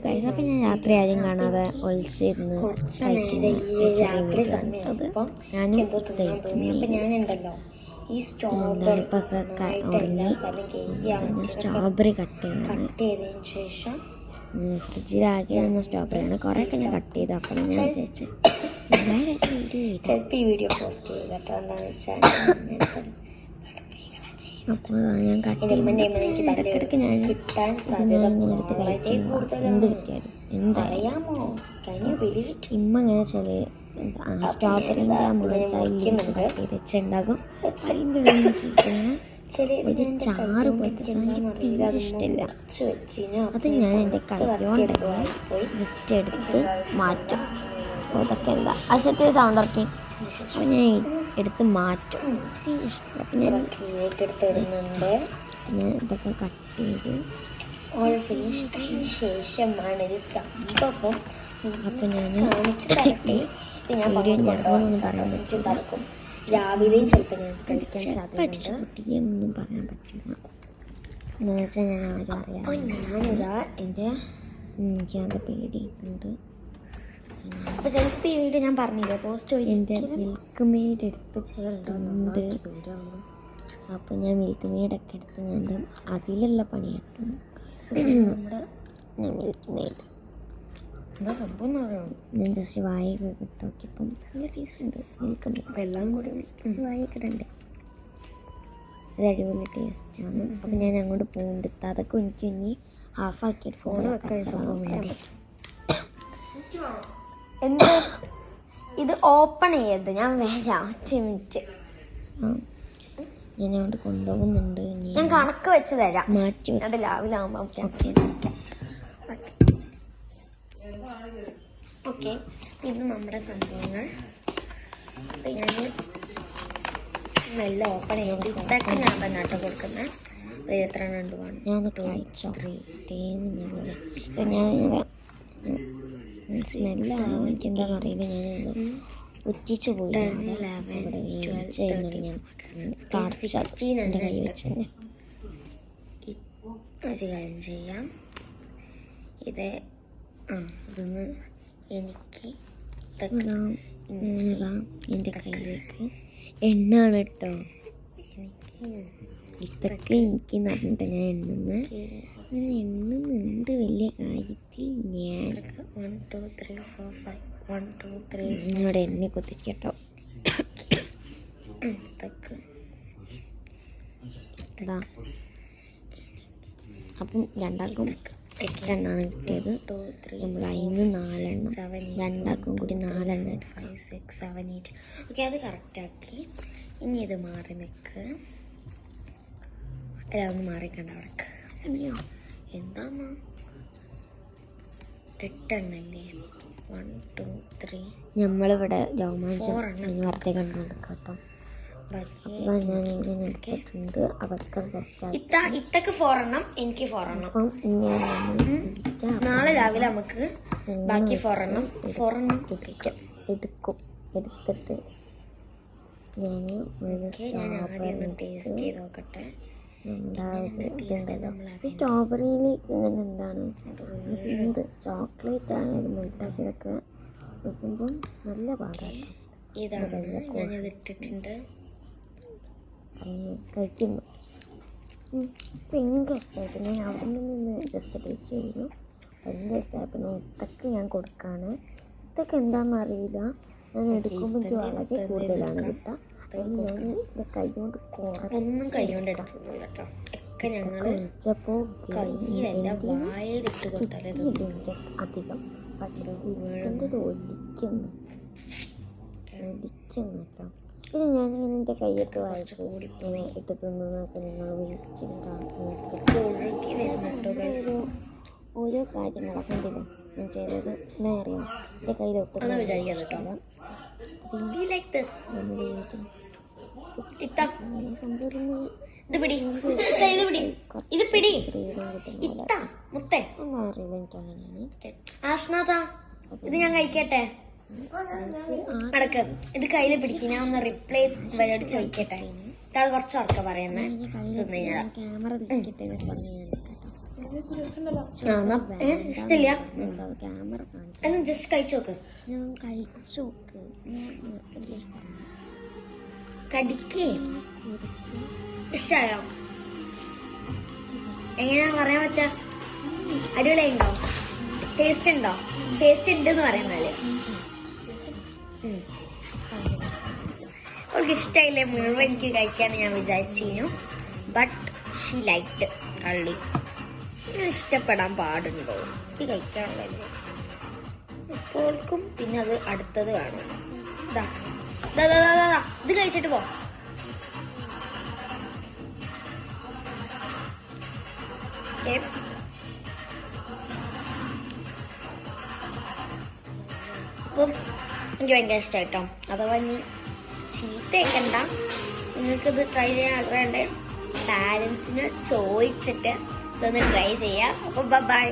Guys, അപ്പം ഞാൻ രാത്രി ആരും കാണാതെ ഒളിച്ചിരുന്ന് കഴിക്കുന്ന ചെറിയ വീഡിയോ അത് ഞാനും എന്താണ് ഇപ്പൊക്കെ ഉറങ്ങി സ്ട്രോബെറി കട്ട് ചെയ്തതിന് ശേഷം ഫ്രിഡ്ജിലാക്കിയിരുന്ന സ്ട്രോബെറിയാണ് കുറേയൊക്കെ ഞാൻ കട്ട് ചെയ്തു. അപ്പോൾ ഞാൻ വിചാരിച്ചു ഈ വീഡിയോ പോസ്റ്റ് ചെയ്തു കേട്ടോ. എന്താണെന്ന് വെച്ചാൽ അപ്പോൾ ഞാൻ കട്ട് ചെയ്യുമ്പോൾ ഇടയ്ക്കിടയ്ക്ക് ഞാൻ ഇങ്ങനെ എടുത്ത് കഴിക്കുമ്പോൾ എന്ത് കിട്ടിയാലും എന്തായാലും ഇമ്മ ഇങ്ങനെ ചില സ്ട്രോബെറിൻ്റെ ആ മുകളിലത്തെ ലീഫ് കട്ട് ചെയ്ത് വെച്ചുണ്ടാകും. അതിൻ്റെ ഉള്ളിൽ നോക്കിക്കഴിഞ്ഞാൽ ഒരു ചാറ് പോലത്തെ സാധനം തീരെ ഇഷ്ടമില്ല. അത് ഞാൻ എൻ്റെ കൈകൊണ്ട് ജസ്റ്റ് എടുത്ത് മാറ്റും. അതൊക്കെ എന്താ അശത്തെ സൗണ്ട് ഇറക്കി. അപ്പോൾ ഞാൻ എടുത്ത് മാറ്റും. തീരെ ഇഷ്ടമില്ല. അപ്പം ഞാൻ ഇതൊക്കെ കട്ട് ചെയ്ത് അപ്പം ഞാൻ വീഡിയോ ഞാനൊന്നും പറയാൻ പറ്റില്ല. രാവിലെയും ചിലപ്പോൾ ഞാൻ കഴിക്കാൻ പഠിച്ച കുട്ടിയൊന്നും പറയാൻ പറ്റില്ല. എന്ന് വെച്ചാൽ ഞാൻ ആരും ഞാനിതാ എൻ്റെ എനിക്കത് പേടിയിട്ടുണ്ട്. അപ്പോൾ ചിലപ്പോൾ ഈ വീഡിയോ ഞാൻ പറഞ്ഞില്ലേ പോസ്റ്റ് എൻ്റെ മിൽക്ക് മെയ്ഡ് എടുത്തിട്ടുണ്ട്. അപ്പോൾ ഞാൻ മിൽക്ക് മെയ്ഡൊക്കെ എടുത്തുകൊണ്ട് അതിലുള്ള പണിയിട്ടു. ഞാൻ മിൽക്ക് മെയ്ഡ് എന്താ സംഭവം എന്ന് പറയുന്നത് ഞാൻ ജസ്റ്റ് വായൊക്കെ ഇട്ട് നോക്കിയപ്പം നല്ല ടേസ്റ്റ് ഉണ്ട്. മിൽക്ക് മെയ്ഡ് എല്ലാം കൂടി വായൊക്കെ ഇടണ്ടേ, അത് അടിപൊളി ടേസ്റ്റാണ്. അപ്പം ഞാൻ അങ്ങോട്ട് പോകുന്നുണ്ട്. അതൊക്കെ എനിക്ക് ഇനി ഹാഫാക്കിയിട്ട് ഫോൺ വെക്കാൻ സംഭവം വേണ്ടി. എന്ത് ഇത് ഓപ്പൺ ചെയ്യരുത്, ഞാൻ വരാം മിനിറ്റ്. ഞാൻ അങ്ങോട്ട് കൊണ്ടുപോകുന്നുണ്ട്. ഞാൻ കണക്ക് വെച്ച് തരാം, മാറ്റി അത് രാവിലെ ആകുമ്പോൾ ഓക്കെ ഓക്കെ. ഇത് നമ്മുടെ സംഭവങ്ങൾ. അപ്പം ഞാൻ നല്ല ഓപ്പൺ ചെയ്ത് ഇതൊക്കെ ഞാൻ തന്നെ കേട്ടോ കൊടുക്കുന്നത്. എത്ര രണ്ട് വേണം ഞാൻ കഴിച്ചോ ഞാൻ സ്മെല്ലാണോ എനിക്ക് എന്താണെന്ന് അറിയില്ല. ഞാനത് ഉറ്റിച്ചു പോയി. ഇവിടെ ചെയ്യുന്നത് ഞാൻ എൻ്റെ കൈ വെച്ച് തന്നെ ഒരു കാര്യം ചെയ്യാം. ഇത് ഇതൊന്ന് എനിക്ക് എൻ്റെ കയ്യിലേക്ക് എണ്ണാണ് കേട്ടോ. ഇതൊക്കെ എനിക്ക് പറഞ്ഞിട്ട് ഞാൻ എണ്ണുന്നുണ്ട് വലിയ കാര്യത്തിൽ. ഞാൻ 1 2 3 4 5 1 2 3 ഇവിടെ എണ്ണ കൊത്തിച്ചോ. ഇതാ അപ്പം രണ്ടാക്കും 8 എണ്ണമാണ് കിട്ടിയത്. നമ്മൾ അതിന് 4 എണ്ണം, രണ്ടാക്കും കൂടി 4 എണ്ണം 5 6 7 8 ഓക്കെ. അത് കറക്റ്റാക്കി. ഇനി ഇത് മാറി നിൽക്ക്. അല്ല ഒന്ന് മാറിക്കണ്ട അവിടേക്ക്. എന്താന്നാ 8 എണ്ണല്ലേ? 1 2 3 നമ്മളിവിടെ രോമാഞ്ചം വാർത്ത കണ്ടുകൊടുക്കാം കേട്ടോ. ഞാൻ ഇങ്ങനെ എടുത്തിട്ടുണ്ട്. അതൊക്കെ സെറ്റാക്കി. ഇത്തക്ക് 4 എണ്ണം, എനിക്ക് 4 എണ്ണം. അപ്പം നാളെ രാവിലെ നമുക്ക് ബാക്കി 4 എണ്ണം എടുക്കും. എടുത്തിട്ട് ഞാൻ ഒരു സ്ട്രോബെറി ടേസ്റ്റ് ചെയ്ത് നോക്കട്ടെ. സ്ട്രോബെറിയിലേക്ക് ഇങ്ങനെ എന്താണ് എന്ത് ചോക്ലേറ്റ് ആണെങ്കിലും മെൽട്ടാക്കിയതൊക്കെ വയ്ക്കുമ്പം നല്ല പാടാണ്. ഇതാണ് ഞാനിത് ഇട്ടിട്ടുണ്ട്, കഴിക്കുന്നു. ഭയങ്കര ഇഷ്ടമായിട്ട് ഞാൻ അവിടെ നിന്ന് ജസ്റ്റ് ടേസ്റ്റ് ചെയ്യുന്നു. ഭയങ്കര ഇഷ്ടമായപ്പോൾ ഞാൻ ഇതൊക്കെ ഞാൻ കൊടുക്കുകയാണ്. ഇതൊക്കെ എന്താണെന്ന് അറിയില്ല. ഞാൻ എടുക്കുമ്പോൾ എനിക്ക് വളരെ കൂടുതലാണ് കിട്ടുക. അതിന് ഞാൻ എൻ്റെ കൈ കൊണ്ട് ഒന്നും കൈ കൊണ്ട് എടുക്കുന്നില്ല കേട്ടോ. ഒക്കെ ഞങ്ങൾ കഴിച്ചപ്പോൾ കിട്ടിയില്ല എനിക്ക് അധികം എൻ്റെ ഒലിക്കുന്നു കേട്ടോ. ഇത് ഞാനിങ്ങനെ എൻ്റെ കൈയെടുത്ത് വായിച്ചു ഇങ്ങനെ ഇട്ട് തിന്നൊക്കെ നിങ്ങൾ ഒരിക്കലും ഓരോ കാര്യങ്ങളൊക്കെ ഉണ്ടല്ലോ ഞാൻ ചെയ്തത്. എന്താ അറിയാം, എൻ്റെ കയ്യിലൊട്ടും ഇഷ്ടമില്ല. നമ്മുടെ സംഭവം ഇത് പിടി, ഇത് പിടി, ഇത് പിടി. എന്താ അറിയില്ല, എനിക്ക് അങ്ങനെയാണ്. ഇത് ഞാൻ കഴിക്കട്ടെ. അടക്ക് ഇത് കയ്യിൽ പിടിക്കും. ഞാൻ ഒന്ന് റിപ്ലൈ വരോട് ചോദിക്കട്ടെ. അത് കുറച്ച് ഉറക്കം പറയുന്നേ. ക്യാമറ തിരിക്കട്ടെ പറഞ്ഞു ഞാൻ കേട്ടോ. ഇഷ്ടമില്ല എന്താ ക്യാമറ കാണിച്ചു അല്ല ജസ്റ്റ് കഴിച്ചു നോക്ക്. ഞാൻ കഴിച്ചു നോക്ക് ഞാൻ നിർബന്ധിച്ച് പറഞ്ഞു കടിക്കേ കുറുക്ക് ഇഷ്ടായോ? എങ്ങനെയാ പറയാൻ പറ്റാ? അടിപൊളിയുണ്ടോ? ടേസ്റ്റ് ഉണ്ടോ? ടേസ്റ്റ് ഉണ്ടെന്ന് പറയുന്നാല് അവൾക്ക് ഇഷ്ടമായില്ലേ മുഴുവൻ എനിക്ക് കഴിക്കാൻ ഞാൻ വിചാരിച്ചിരുന്നു. ബട്ട് ഷീ ലൈക്ഡ് കള്ളി. ഇഷ്ടപ്പെടാൻ പാടുണ്ടോ? എനിക്ക് കഴിക്കാനുള്ളതല്ലേ. ഇപ്പോൾക്കും പിന്നെ അത് അടുത്തത് കാണും. ഇത് കഴിച്ചിട്ട് പോ. Okay. അപ്പം എനിക്ക് ഭയങ്കര ഇഷ്ടമായിട്ടോ. അഥവാ നീ ചീത്തയൊക്കെണ്ട, നിങ്ങൾക്കിത് ട്രൈ ചെയ്യാൻ ആഗ്രഹമുണ്ട്, പാരൻസിന് ചോദിച്ചിട്ട് ഇതൊന്ന് ട്രൈ ചെയ്യാം. അപ്പോൾ ബൈ.